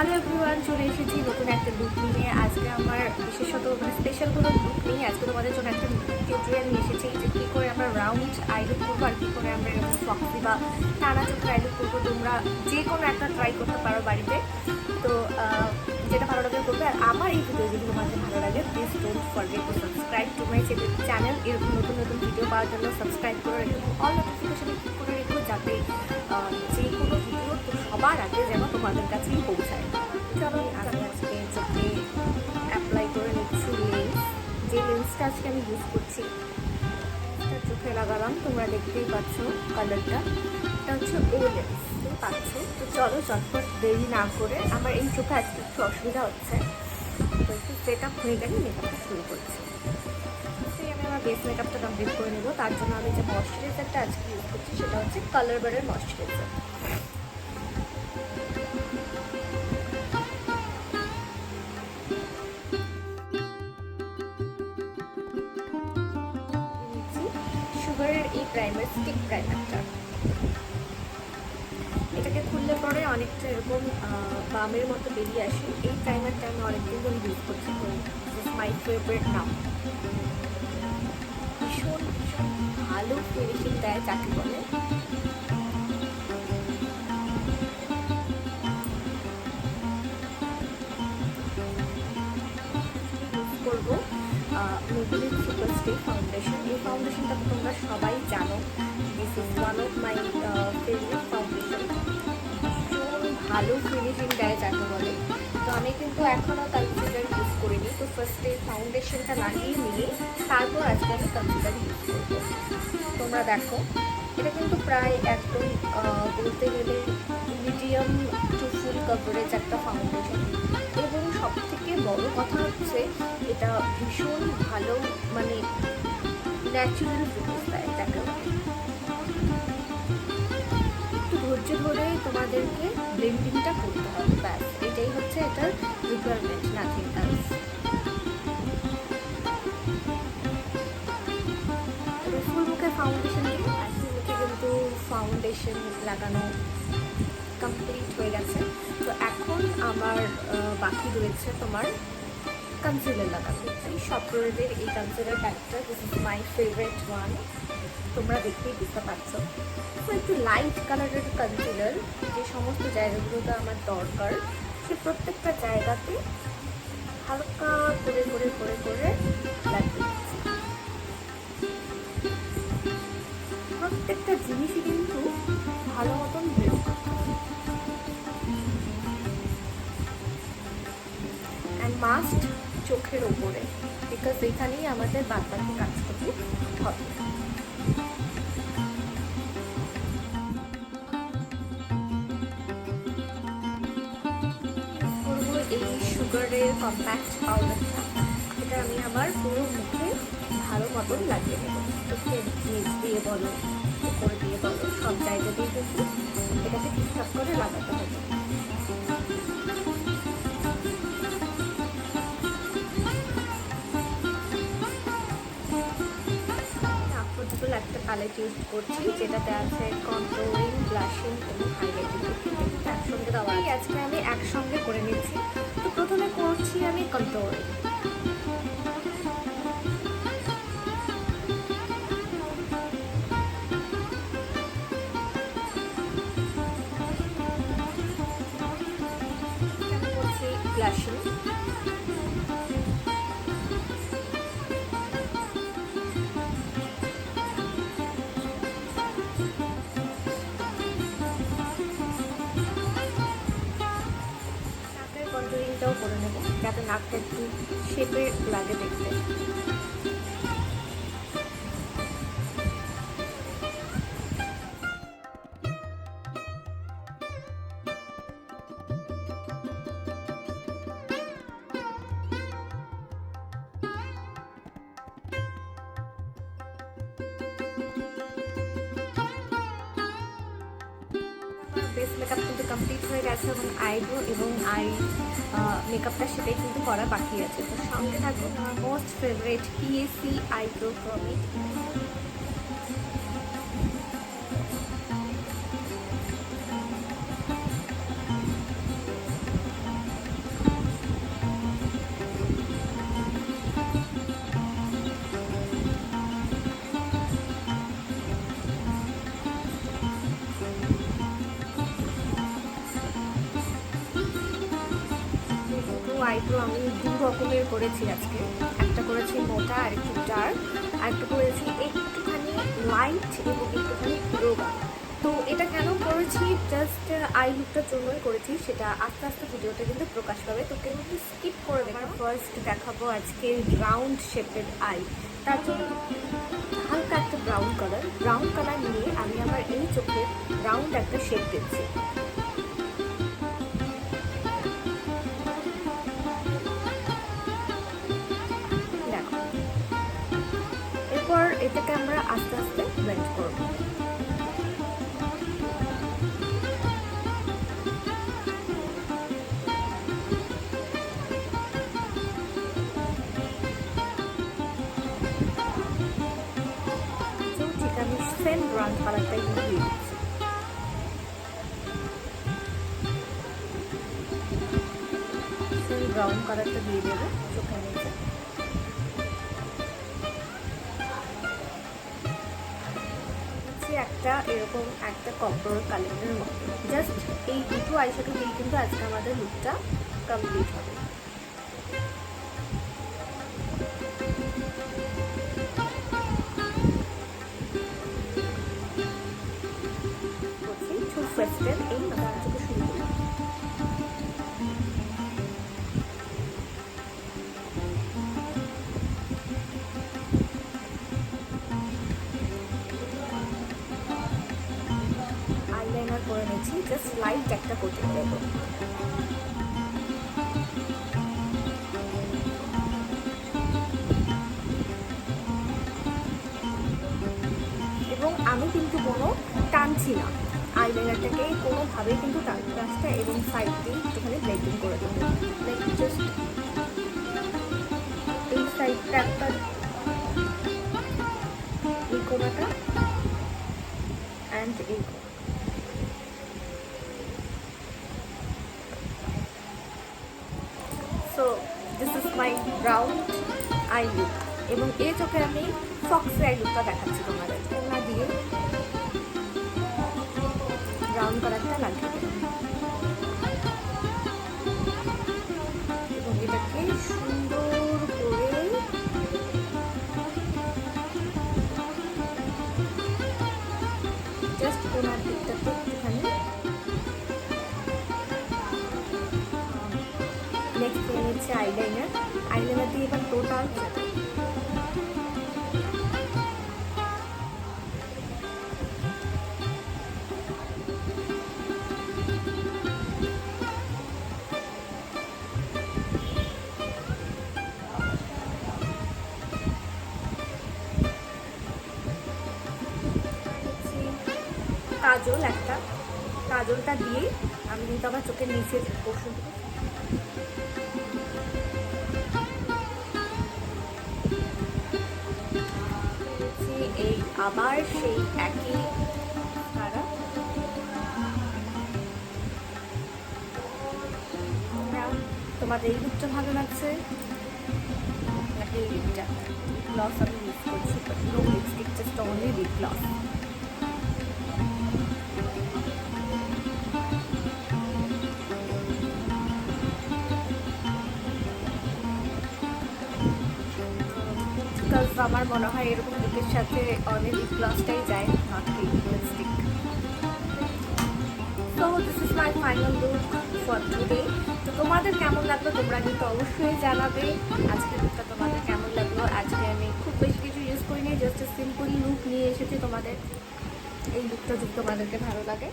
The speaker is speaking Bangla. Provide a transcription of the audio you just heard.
হ্যালো এভরিওয়ান, চলে এসেছি নতুন একটা লুক নিয়ে। আজকে আমার বিশেষত স্পেশাল কোনো লুক নেই। আজকে তোমাদের জন্য একটা টিউটোরিয়াল নিয়ে এসেছি যে কী করে আমরা রাউন্ড আই লুক করবো আর কী করে আমরা এরকম ফক্সি বা টানা চোখের আই লুক করবো। তোমরা যে কোনো একটা ট্রাই করতে পারো বাড়িতে, তো যেটা ভালো লাগে করবে। আর আমার এই ভিডিও যদি তোমাদের ভালো লাগে, please don't forget to subscribe to my channel. এরকম নতুন নতুন ভিডিও পাওয়ার জন্য সাবস্ক্রাইব করে রেখো, অল নোটিফিকেশানে ক্লিক করে রেখো, যাতে যে কোনো ভিডিও সবার আগে যেন তোমাদের কাছেই পৌঁছায়। চলো আমি আজকে চোখে অ্যাপ্লাই করে নিচ্ছি লেন্স। যে লেন্সটা আজকে আমি ইউজ করছি চোখে লাগালাম, তোমরা দেখতেই পাচ্ছ কালারটা। এটা হচ্ছে ও লেন্স, পাচ্ছ। তো চলো চটপট দেরি না করে, আমার এই চোখে আজকে একটু অসুবিধা হচ্ছে, তো একটু সেট আপ হয়ে গেলে মেকআপটা শুরু করছি। আমি আমার বেস মেকআপটা কমপ্লিট করে নেবো। তার জন্য আমি যে ময়শ্চারাইজারটা আজকে ইউজ করছি সেটা হচ্ছে কালার বারের ময়শ্চারাইজার। সুগারের এই প্রাইমার, স্টিক প্রাইমারটা, এটাকে খুললে পরে অনেকটা এরকম বামের মতো বেরিয়ে আসে। এই প্রাইমারটা আমি অনেকদিন ধরে ইউজ করছি, মাই ফেভারিট নাম। ভীষণ ভীষণ ভালো ফিনিশিং দেয় যাকে বলে। করবো মেবলিন সুপার স্টে ফাউন্ডেশন। এই ফাউন্ডেশনটা তোমরা সবাই জানো, this is one of my favourite foundation. ভীষণ ভালো ফিনিশিং দেয় যাকে বলে। তো আমি কিন্তু এখনও কনসিলার ইউজ করিনি, তো ফার্স্টে ফাউন্ডেশনটা লাগিয়ে নিয়ে তারপর আজকে আমি কনসিলার ইউজ করবো। তোমরা দেখো, এটা কিন্তু প্রায় একদম বলতে গেলে মিডিয়াম টু ফুল কভারেজ একটা ফাউন্ডেশন। এবং সব থেকে বড় কথা হচ্ছে এটা ভীষণ ভালো, মানে ন্যাচারাল ফিনিশ দেয় যাকে বলে। একটু ধৈর্য ধরে তোমাদেরকে ব্লেন্ডিংটা করতে হবে, ব্যাস এটাই হচ্ছে এটার রিকোয়ারমেন্ট, নাথিং এলস। ফুল মুখে ফাউন্ডেশন দিই, ফুল মুখে কিন্তু ফাউন্ডেশন লাগানো কমপ্লিট হয়ে গেছে। তো এখন আমার বাকি রয়েছে তোমার কনসিলার লাগানো। এই সপ্রোরের এই কনসিলার প্যাকটা, this is my favourite one, তোমরা দেখতেই বুঝতে পারছো। তো একটু লাইট কালারের কনসিলার, যে সমস্ত জায়গাগুলোতে আমার দরকার সে প্রত্যেকটা জায়গাতে হালকা করে করে করে করে লাগিয়ে দিচ্ছি। প্রত্যেকটা জিনিসই কিন্তু ভালো মতন ব্লেন্ড করতে হবে। অ্যান্ড মাস্ট চোখের ওপরে, বিকজ এখানেই আমাদের বাদবাকি কাজটুকু হবে। করবো এই সুগারের কম্প্যাক্ট পাউডারটা, এটা আমি আমার পুরো মুখে ভালো মতন লাগিয়ে নেব। চোখে নিচ দিয়ে বলো, উপরে দিয়ে বলো, সব জায়গাতেই কিন্তু এটাকে ঠিকঠাক করে লাগাতে হবে। একটা প্যালেট ইউজ করছি, যেটাতে আছে কন্ট্রোলিং, ব্লাশিং এবং হাইলাইটিং একসঙ্গে দেওয়া। আজকে আমি একসঙ্গে করে নিচ্ছি। তো প্রথমে করছি আমি কন্ট্রোলিং। করছি ব্লাশিং। কন্ট্রোলিংটাও করে নেব যাতে নাকটা একটু শেপে লাগে দেখতে। বেস মেকআপ কিন্তু কমপ্লিট হয়ে গেছে এবং আইব্রো এবং আই মেকআপটা সেটাই কিন্তু করা বাকি আছে। তো সঙ্গে থাকবে আমার most favourite PAC eyebrow pomade. Eyebrow আমি দু রকমের করেছি আজকে। একটা করেছি মোটা আর একটু ডার্ক, আর একটা করেছি একটুখানি লাইট এবং একটুখানি রোগা। তো এটা কেন করেছি, জাস্ট আই লুকটার জন্যই করেছি, সেটা আস্তে আস্তে ভিডিওতে কিন্তু প্রকাশ পাবে, তো কেউ কিন্তু স্কিপ করে দেবে। ফার্স্ট দেখাবো আজকে রাউন্ড শেপের আই। তার জন্য হালকা একটা ব্রাউন কালার নিয়ে আমি আমার এই চোখের রাউন্ড একটা শেপ দিচ্ছি। দেখো, এরপর এটাকে আমরা আস্তে আস্তে ব্লেন্ড করবো। সেম ব্রাউন কালারটাই কিন্তু দিয়ে দিচ্ছি। সেম ব্রাউন কালারটা দিয়ে দেবো চোখের নিচে। একটা এরকম একটা কপার কালারের মতো, জাস্ট এই দুটো আইশ্যাডো দিয়ে কিন্তু আজকে আমাদের লুকটা কমপ্লিট হবে। ফেস্টের এই মাথা থেকে শুরু করি। আইলাইনার করে নিচ্ছি, জাস্ট লাইট একটা কোটিং দেবো। এবং আমি কিন্তু কোনো টানছি না, আইলাইনারটাকে কোনোভাবেই কিন্তু টানতে আসছে, এবং সাইড দিয়ে একটুখানি ব্লেন্ডিং করে দেবো। লাইক জাস্ট এই সাইডটা একটা, এই কোনাটা অ্যান্ড এই কোনা। So this is my round I look, এবং এই চোখে আমি ফক্সি আই লুকটা দেখাচ্ছি তোমাদের। কোনা দিয়ে ব্রাউন কালারটা লাগিয়ে দেবো এবং এটাকে সুন্দর করে জাস্ট কোনার দিকটাতে একটুখানি। নেক্সট হয়ে নিচ্ছে আইলাইনার দিয়ে এবার টোটাল কাজলটা দিয়ে আমি কিন্তু আমার চোখের নিচের পোর্শন এই আবার সেই একই তারা। তোমাদের এই লুকটা ভালো লাগছে নাকি এই লিপটা? গ্লস আমি ইউজ করছি, but no lipstick, just only lip gloss. আমার মনে হয় এরকম লুকের সাথে অনেক লিপ গ্লসটাই যায়, not lipstick. So this is my final look for today. তো তোমাদের কেমন লাগলো তোমরা কিন্তু অবশ্যই জানাবে। আজকের লুকটা তোমাদের কেমন লাগলো? আজকে আমি খুব বেশি কিছু ইউজ করিনি, জাস্ট সিম্পল লুক নিয়ে এসেছি তোমাদের। এই লুকটা যদি তোমাদেরকে ভালো লাগে